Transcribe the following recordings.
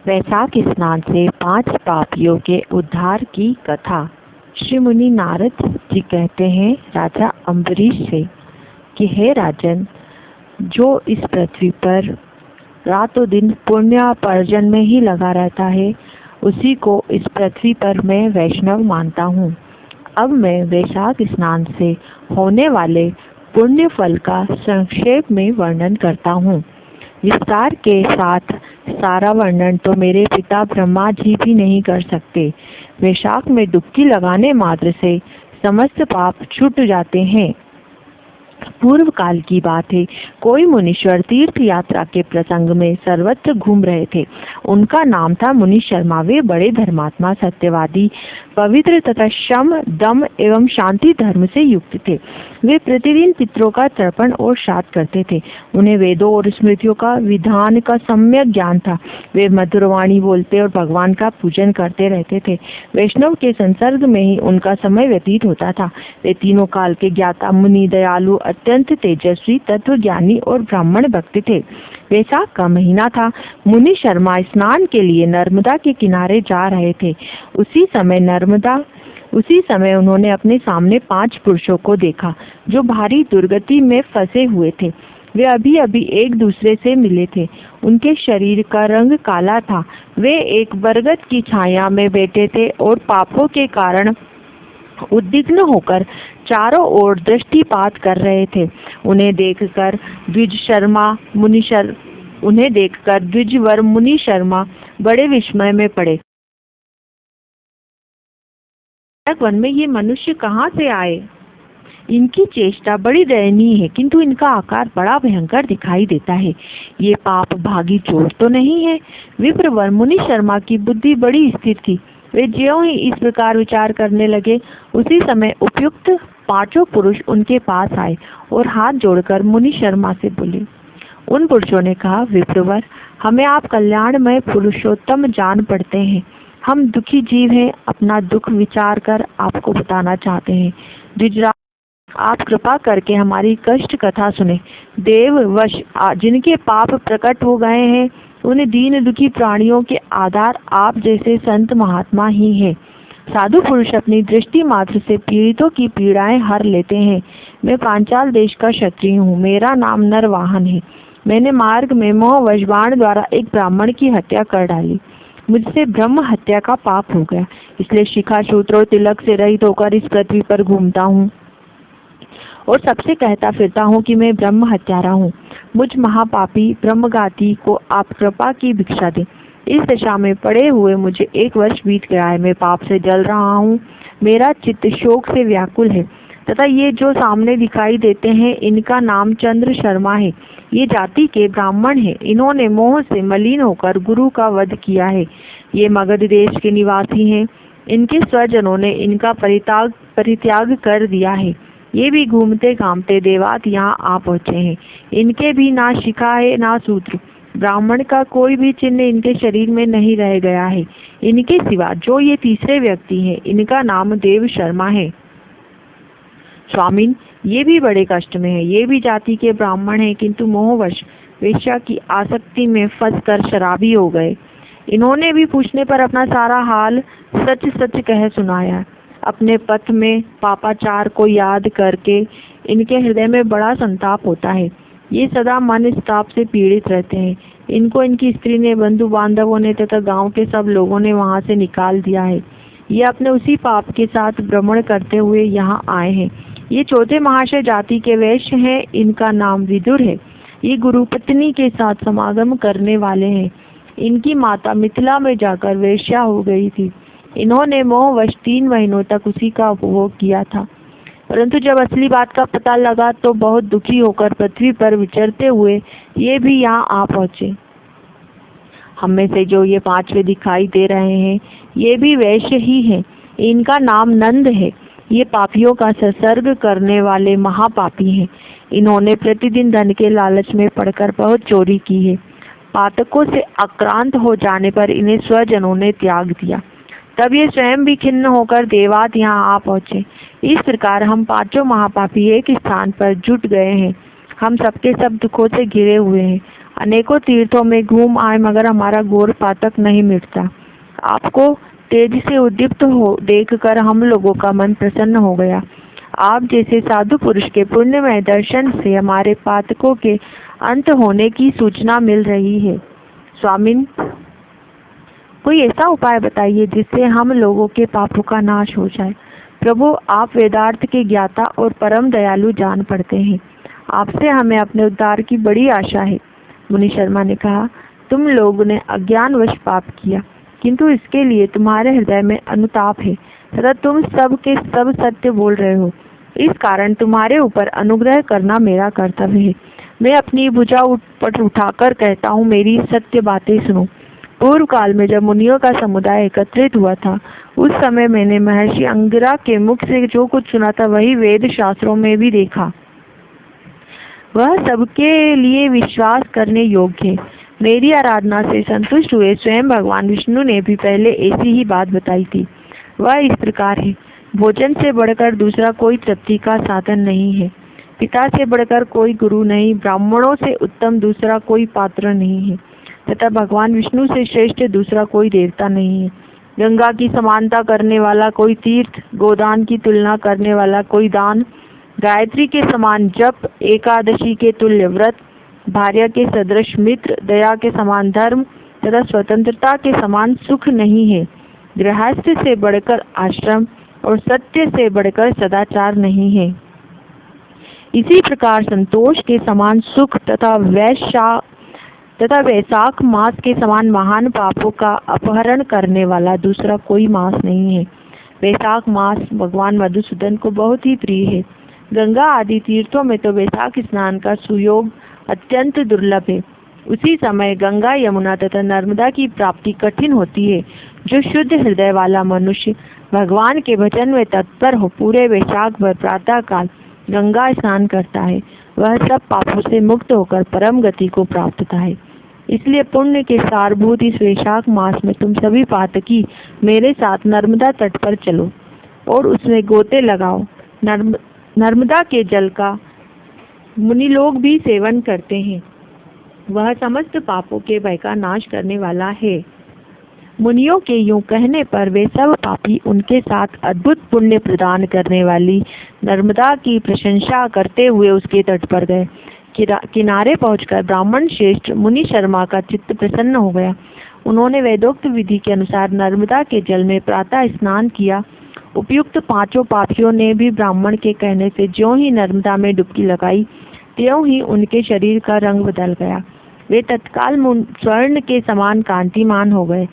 वैशाख स्नान से 5 पापियों के उद्धार की कथा। श्री मुनि नारद जी कहते हैं राजा अम्बरीश से कि हे राजन, जो इस पृथ्वी पर रातों दिन पुण्यार्जन में ही लगा रहता है, उसी को इस पृथ्वी पर मैं वैष्णव मानता हूँ। अब मैं वैशाख स्नान से होने वाले पुण्य फल का संक्षेप में वर्णन करता हूँ। विस्तार के साथ सारा वर्णन तो मेरे पिता ब्रह्मा जी भी नहीं कर सकते। वैशाख में डुबकी लगाने मात्र से समस्त पाप छूट जाते हैं। पूर्व काल की बात है, कोई मुनीश्वर तीर्थ यात्रा के प्रसंग में सर्वत्र घूम रहे थे। उनका नाम था मुनि शर्मा। वे बड़े धर्मात्मा, सत्यवादी, पवित्र तथा शम, दम एवं शांति धर्म से युक्त थे। वे प्रतिदिन पितरों का तर्पण और श्राद्ध करते थे। उन्हें वेदों और स्मृतियों का विधान का सम्यक ज्ञान था। वे मधुरवाणी बोलते और भगवान का पूजन करते रहते थे। वैष्णव के संसर्ग में ही उनका समय व्यतीत होता था। वे तीनों काल के ज्ञाता, मुनि, दयालु, अत्यंत तेजस्वी, तत्वज्ञानी और ब्राह्मण भक्त थे। वैशाख का महीना था। मुनि शर्मा स्नान के लिए नर्मदा के किनारे जा रहे थे। उसी समय उन्होंने अपने सामने 5 पुरुषों को देखा जो भारी दुर्गति में फंसे हुए थे। वे अभी अभी एक दूसरे से मिले थे। उनके शरीर का रंग काला था। वे एक बरगद की छाया में बैठे थे और पापों के कारण उद्विग्न होकर चारों ओर दृष्टिपात कर रहे थे। उन्हें देखकर द्विजवर मुनि शर्मा बड़े विस्मय में पड़े। वन में ये मनुष्य कहाँ से आए? इनकी चेष्टा बड़ी दयनीय है, किंतु इनका आकार बड़ा भयंकर दिखाई देता है। ये पाप भागी चोर तो नहीं है? विप्रवर मुनि शर्मा की बुद्धि बड़ी स्थिर थी। वे ज्यों ही इस प्रकार विचार करने लगे, उसी समय उपयुक्त 5 पुरुष उनके पास आए और हाथ जोड़कर मुनि शर्मा से बोले। उन पुरुषों ने कहा, विप्रवर, हमें आप कल्याणमय पुरुषोत्तम जान पड़ते हैं। हम दुखी जीव हैं। अपना दुख विचार कर आपको बताना चाहते हैं। द्विजराज, आप कृपा करके हमारी कष्ट कथा सुने। देववश जिनके पाप प्रकट हो गए हैं, उन दीन दुखी प्राणियों के आधार आप जैसे संत महात्मा ही हैं। साधु पुरुष अपनी दृष्टि मात्र से पीड़ितों की पीड़ाएं हर लेते हैं। मैं पांचाल देश का क्षत्रिय हूँ। मेरा नाम नरवाहन है। मैंने मार्ग में मोहवश बाण द्वारा एक ब्राह्मण की हत्या कर डाली। मुझसे ब्रह्म हत्या का पाप हो गया, इसलिए शिखा, सूत्र और तिलक से रहित होकर इस पृथ्वी पर घूमता हूँ और सबसे कहता फिरता हूँ कि मैं ब्रह्म हत्यारा हूँ। मुझ महापापी ब्रह्मघाती को आप कृपा की भिक्षा दें। इस दशा में पड़े हुए मुझे 1 वर्ष बीत गया है। मैं पाप से जल रहा हूँ। मेरा चित्त शोक से व्याकुल है तथा ये जो सामने दिखाई देते हैं, इनका नाम चंद्र शर्मा है। ये जाति के ब्राह्मण हैं। इन्होंने मोह से मलिन होकर गुरु का वध किया है। ये मगध देश के निवासी हैं। इनके स्वजनों ने इनका परित्याग कर दिया है। ये भी घूमते घामते देवात यहाँ आ पहुँचे हैं। इनके भी ना शिखा है ना सूत्र। ब्राह्मण का कोई भी चिन्ह इनके शरीर में नहीं रह गया है। इनके सिवा जो ये तीसरे व्यक्ति हैं, इनका नाम देव शर्मा है। स्वामीन, ये भी बड़े कष्ट में है। ये भी जाति के ब्राह्मण हैं, किंतु मोहवश वेश्या की आसक्ति में फंसकर शराबी हो गए। इन्होंने भी पूछने पर अपना सारा हाल सच सच कह सुनाया। अपने पथ में पापाचार को याद करके इनके हृदय में बड़ा संताप होता है। ये सदा मनस्ताप से पीड़ित रहते हैं। इनको इनकी स्त्री ने, बंधु बांधवों ने तथा गांव के सब लोगों ने वहां से निकाल दिया है। ये अपने उसी पाप के साथ भ्रमण करते हुए यहाँ आए हैं। ये 4थे महाशय जाति के वैश्य हैं। इनका नाम विदुर है। ये गुरु पत्नी के साथ समागम करने वाले हैं। इनकी माता मिथिला में जाकर वेश्या हो गई थी। इन्होंने मोहवश 3 महीनों तक उसी का उपभोग किया था, परंतु जब असली बात का पता लगा तो बहुत दुखी होकर पृथ्वी पर विचरते हुए ये भी यहाँ आ पहुँचे। हम में से जो ये 5वें दिखाई दे रहे हैं, ये भी वैश्य ही हैं। इनका नाम नंद है। ये पापियों का संसर्ग करने वाले महापापी हैं। इन्होंने प्रतिदिन धन के लालच में पड़कर बहुत चोरी की है। पातकों से आक्रांत हो जाने पर इन्हें स्वजनों ने त्याग दिया। तब ये स्वयं भी खिन्न होकर देवात यहाँ आ पहुँचे। इस प्रकार हम 5 महापापी एक स्थान पर जुट गए हैं। हम सबके सब दुखों से घिरे हुए हैं। अनेकों तीर्थों में घूम आए मगर हमारा घोर पातक नहीं मिटता। आपको तेजी से उद्दीप्त हो देखकर हम लोगों का मन प्रसन्न हो गया। आप जैसे साधु पुरुष के पुण्यमय दर्शन से हमारे पातकों के अंत होने की सूचना मिल रही है। स्वामिन, कोई ऐसा उपाय बताइए जिससे हम लोगों के पापों का नाश हो जाए। प्रभु, आप वेदार्थ के ज्ञाता और परम दयालु जान पड़ते हैं। आपसे हमें अपने उद्धार की बड़ी आशा है। मुनि शर्मा ने कहा, तुम लोगों ने अज्ञानवश पाप किया, किंतु इसके लिए तुम्हारे हृदय में अनुताप है तथा तुम सब के सब सत्य बोल रहे हो। इस कारण तुम्हारे ऊपर अनुग्रह करना मेरा कर्तव्य है। मैं अपनी भुजा उठाकर कहता हूँ, मेरी सत्य बातें सुनो। पूर्व काल में जब मुनियों का समुदाय एकत्रित हुआ था, उस समय मैंने महर्षि अंगिरा के मुख से जो कुछ सुना था वही वेद शास्त्रों में भी देखा। वह सबके लिए विश्वास करने योग्य है। मेरी आराधना से संतुष्ट हुए स्वयं भगवान विष्णु ने भी पहले ऐसी ही बात बताई थी। वह इस प्रकार है, भोजन से बढ़कर दूसरा कोई तृप्ति का साधन नहीं है। पिता से बढ़कर कोई गुरु नहीं, ब्राह्मणों से उत्तम दूसरा कोई पात्र नहीं है, तथा भगवान विष्णु से श्रेष्ठ दूसरा कोई देवता नहीं है। गंगा की समानता करने वाला कोई तीर्थ, गोदान की तुलना करने वाला कोई दान, गायत्री के समान जप, एकादशी के तुल्य व्रत, भार्या के सदृश मित्र, दया के समान धर्म तथा स्वतंत्रता के समान सुख नहीं है। गृहस्थ से बढ़कर आश्रम और सत्य से बढ़कर सदाचार नहीं है। इसी प्रकार संतोष के समान सुख तथा वैशाख मास के समान महान पापों का अपहरण करने वाला दूसरा कोई मास नहीं है। वैशाख मास भगवान मधुसूदन को बहुत ही प्रिय है। गंगा आदि तीर्थों में तो वैशाख स्नान का सुयोग अत्यंत दुर्लभ है। उसी समय गंगा, यमुना तथा नर्मदा की प्राप्ति कठिन होती है। जो शुद्ध हृदय वाला मनुष्य भगवान के भजन में तत्पर हो पूरे वैशाख भर प्रातः काल गंगा स्नान करता है, वह सब पापों से मुक्त होकर परम गति को प्राप्त होता है। इसलिए पुण्य के सारभूत इस वैशाख मास में तुम सभी पातकी मेरे साथ नर्मदा तट पर चलो और उसमें गोते लगाओ। नर्मदा के जल का मुनि लोग भी सेवन करते हैं। वह समस्त पापों के भय का नाश करने वाला है। मुनियों के यूं कहने पर वे सब पापी उनके साथ अद्भुत पुण्य प्रदान करने वाली नर्मदा की प्रशंसा करते हुए उसके तट पर गए। किनारे पहुंचकर ब्राह्मण श्रेष्ठ मुनि शर्मा का चित्त प्रसन्न हो गया। उन्होंने वेदोक्त विधि के अनुसार नर्मदा के जल में प्रातः स्नान किया। उपयुक्त पांचों पापियों ने भी ब्राह्मण के कहने से ज्यों ही नर्मदा में डुबकी लगाई, त्यों ही उनके शरीर का रंग बदल गया। वे तत्काल स्वर्ण के समान कांतिमान हो गए।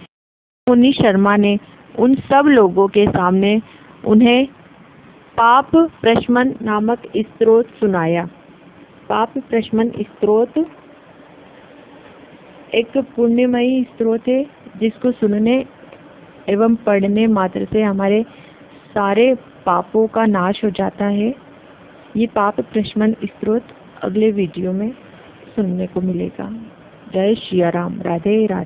मुनि शर्मा ने उन सब लोगों के सामने उन्हें पाप प्रशमन नामक स्तोत्र सुनाया। पाप प्रशमन स्तोत्र एक पुण्यमयी स्तोत्र है, जिसको सुनने एवं पढ़ने मात्र से हमारे सारे पापों का नाश हो जाता है। ये पाप प्रशमन स्तोत्र अगले वीडियो में सुनने को मिलेगा। जय श्री राम। राधे राधे।